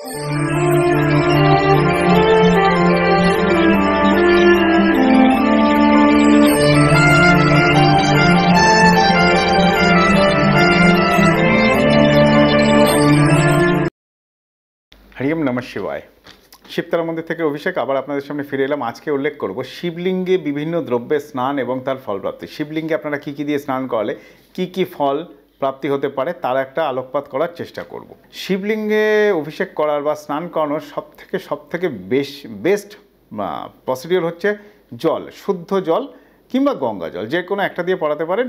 হরিওম নমঃ শিবায়। শিবতলা মন্দির থেকে অভিষেক আবার আপনাদের সামনে ফিরে এলাম। আজকে উল্লেখ করব শিবলিঙ্গে বিভিন্ন দ্রব্যে স্নান এবং তার ফল প্রাপ্তি। শিবলিঙ্গে আপনারা কী কী দিয়ে স্নান করালে কী কী ফল প্রাপ্তি হতে পারে তার একটা আলোকপাত করার চেষ্টা করব। শিবলিঙ্গে অভিষেক করার বা স্নান করানোর সবথেকে বেস্ট প্রসিডিওর হচ্ছে জল, শুদ্ধ জল কিংবা গঙ্গা জল, যে কোনো একটা দিয়ে পড়াতে পারেন।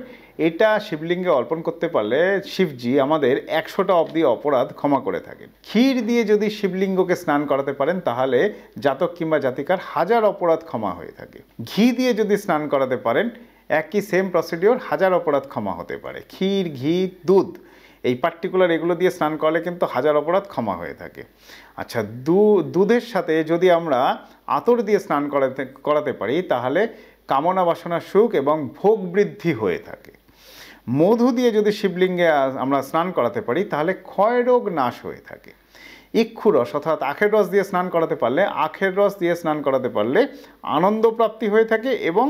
এটা শিবলিঙ্গে অর্পণ করতে পারলে শিবজি আমাদের 100টা অবধি অপরাধ ক্ষমা করে থাকেন। ক্ষীর দিয়ে যদি শিবলিঙ্গকে স্নান করাতে পারেন তাহলে জাতক কিংবা জাতিকার 1000 অপরাধ ক্ষমা হয়ে থাকে। ঘি দিয়ে যদি স্নান করাতে পারেন একই সেম প্রসিডিওর, 1000 অপরাধ ক্ষমা হতে পারে। ক্ষীর, ঘি, দুধ, এই পার্টিকুলার এগুলো দিয়ে স্নান করলে কিন্তু 1000 অপরাধ ক্ষমা হয়ে থাকে। আচ্ছা, দুধের সাথে যদি আমরা আতর দিয়ে স্নান করাতে পারি তাহলে কামনা বাসনা সুখ এবং ভোগ বৃদ্ধি হয়ে থাকে। মধু দিয়ে যদি শিবলিঙ্গে আমরা স্নান করাতে পারি তাহলে ক্ষয়রোগ নাশ হয়ে থাকে। ইক্ষু রস অর্থাৎ আখের রস দিয়ে স্নান করাতে পারলে আনন্দ প্রাপ্তি হয়ে থাকে এবং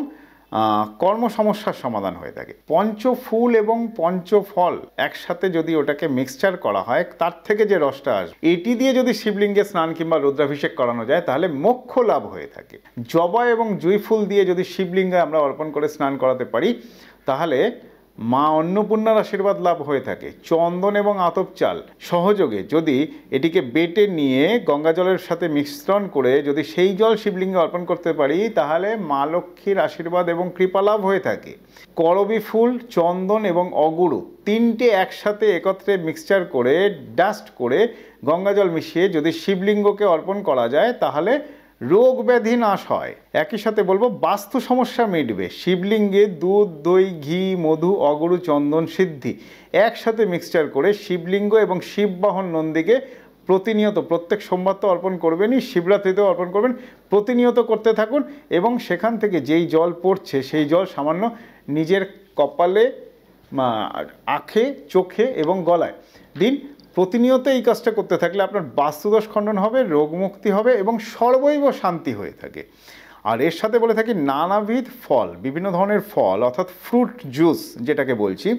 কর্ম সমস্যার সমাধান হয়ে থাকে। পঞ্চফুল এবং পঞ্চফল একসাথে যদি ওটাকে মিক্সচার করা হয় তার থেকে যে রসটা আসবে, এটি দিয়ে যদি শিবলিঙ্গে স্নান কিংবা রুদ্রাভিষেক করানো যায় তাহলে মোক্ষ লাভ হয়ে থাকে। জবা এবং জুঁই ফুল দিয়ে যদি শিবলিঙ্গে আমরা অর্পণ করে স্নান করাতে পারি তাহলে মা অন্নপূর্ণার আশীর্বাদ লাভ হয়ে থাকে। চন্দন এবং আতপ চাল সহযোগে যদি এটিকে বেটে নিয়ে গঙ্গা জলের সাথে মিশ্রণ করে যদি সেই জল শিবলিঙ্গে অর্পণ করতে পারি তাহলে মা লক্ষ্মীর আশীর্বাদ এবং কৃপা লাভ হয়ে থাকে। করবী ফুল, চন্দন এবং অগুরু তিনটে একসাথে একত্রে মিক্সচার করে ডাস্ট করে গঙ্গা জল মিশিয়ে যদি শিবলিঙ্গকে অর্পণ করা যায় তাহলে রোগ ব্যাধি নাশ হয়। একই সাথে বলবো বাস্তু সমস্যা মিটবে। শিবলিঙ্গে দুধ, দই, ঘি, মধু, অগুরু, চন্দন, সিদ্ধি একসাথে মিক্সচার করে শিবলিঙ্গ এবং শিববাহন নন্দীকে প্রতিনিয়ত, প্রত্যেক সোমবার তো অর্পণ করবেনই, শিবরাত্রিতেও অর্পণ করবেন, প্রতিনিয়ত করতে থাকুন এবং সেখান থেকে যেই জল পড়ছে সেই জল সামান্য নিজের কপালে, আঁখে, চোখে এবং গলায় দিন। প্রতিনিয়ত এই কাজটা করতে থাকলে আপনার বাস্তুদোষ খণ্ডন হবে, রোগমুক্তি হবে এবং সর্বৈব শান্তি হয়ে থাকে। আর এর সাথে বলে থাকি নানাবিধ ফল, বিভিন্ন ধরনের ফল অর্থাৎ ফ্রুট জুস যেটাকে বলছি,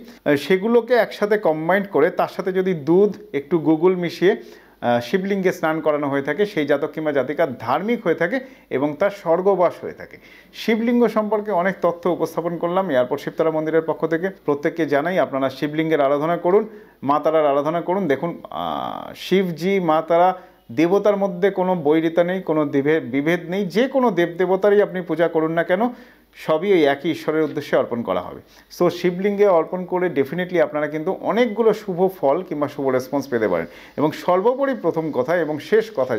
সেগুলোকে একসাথে কম্বাইন্ড করে তার সাথে যদি দুধ একটু গুগুল মিশিয়ে শিবলিঙ্গে স্নান করানো হয়ে থাকে সেই জাতক কিংবা জাতিকা ধার্মিক হয়ে থাকে এবং তার স্বর্গবাস হয়ে থাকে। শিবলিঙ্গ সম্পর্কে অনেক তথ্য উপস্থাপন করলাম এয়ারপোর্ট শিবতলা মন্দিরের পক্ষ থেকে। প্রত্যেককে জানাই আপনারা শিবলিঙ্গের আরাধনা করুন, মা তারার আরাধনা করুন। দেখুন, শিবজি, মা তারা দেবতার মধ্যে কোনো বৈরিতা নেই, কোনো বিভেদ নেই। যে কোনো দেবদেবতারই আপনি পূজা করুন না কেন সবই ওই একই ঈশ্বরের উদ্দেশ্যে অর্পণ করা হবে। সো শিবলিঙ্গে অর্পণ করে ডেফিনেটলি আপনারা কিন্তু অনেকগুলো শুভ ফল কিংবা শুভ রেসপন্স পেতে পারেন। এবং সর্বোপরি প্রথম কথা এবং শেষ কথা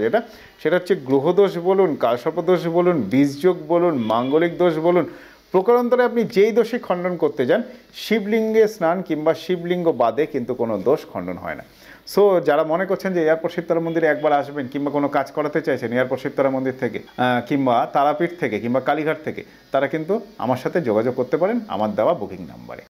সেটা হচ্ছে গ্রহদোষ বলুন, কালসর্পদোষ বলুন, বীজযোগ বলুন, মাঙ্গলিক দোষ বলুন, প্রকারান্তরে আপনি যেই দোষই খণ্ডন করতে যান শিবলিঙ্গে স্নান কিংবা শিবলিঙ্গ বাদে কিন্তু কোনো দোষ খণ্ডন হয় না। সো যারা মনে করছেন যে এয়ারপোর্ট শিবতলা মন্দিরে একবার আসবেন কিংবা কোনো কাজ করাতে চাইছেন এয়ারপোর্ট শিবতলা মন্দির থেকে কিংবা তারাপীঠ থেকে কিংবা কালীঘাট থেকে, তারা কিন্তু আমার সাথে যোগাযোগ করতে পারেন আমার দেওয়া বুকিং নাম্বারে।